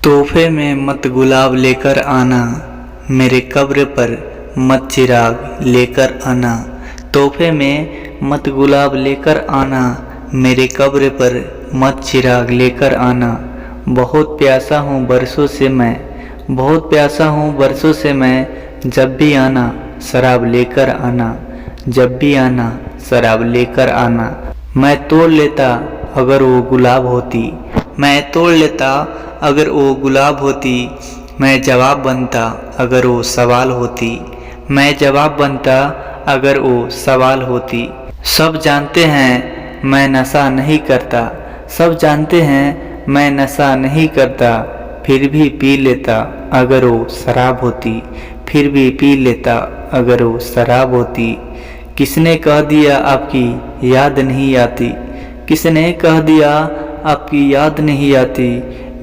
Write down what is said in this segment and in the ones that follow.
तोहफे में मत गुलाब लेकर आना, मेरे कब्र पर मत चिराग लेकर आना। तोहफे में मत गुलाब लेकर आना, मेरे कब्र पर मत चिराग लेकर आना। बहुत प्यासा हूँ बरसों से मैं, बहुत प्यासा हूँ बरसों से मैं। जब भी आना शराब लेकर आना, जब भी आना शराब लेकर आना। मैं तोड़ लेता अगर वो गुलाब होती, मैं तोड़ लेता अगर वो गुलाब होती। मैं जवाब बनता अगर वो सवाल होती, मैं जवाब बनता अगर वो सवाल होती। सब जानते हैं मैं नशा नहीं करता, सब जानते हैं मैं नशा नहीं करता। फिर भी पी लेता अगर वो शराब होती, फिर भी पी लेता अगर वो शराब होती। किसने कह दिया आपकी याद नहीं आती, किसने कह दिया आपकी याद नहीं आती।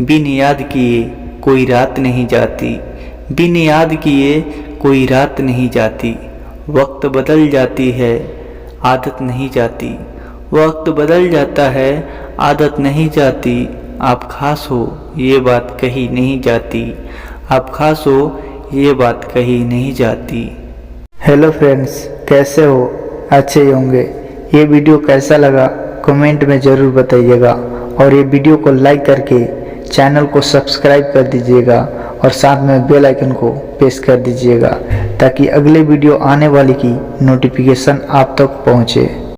बिन याद किए कोई रात नहीं जाती, बिन याद किए कोई रात नहीं जाती। वक्त बदल जाती है आदत नहीं जाती, वक्त बदल जाता है आदत नहीं जाती। आप खास हो ये बात कही नहीं जाती, आप खास हो ये बात कही नहीं जाती। हेलो फ्रेंड्स, कैसे हो? अच्छे होंगे। ये वीडियो कैसा लगा कमेंट में ज़रूर बताइएगा और ये वीडियो को लाइक करके चैनल को सब्सक्राइब कर दीजिएगा और साथ में बेल आइकन को प्रेस कर दीजिएगा ताकि अगले वीडियो आने वाली की नोटिफिकेशन आप तक पहुँचे।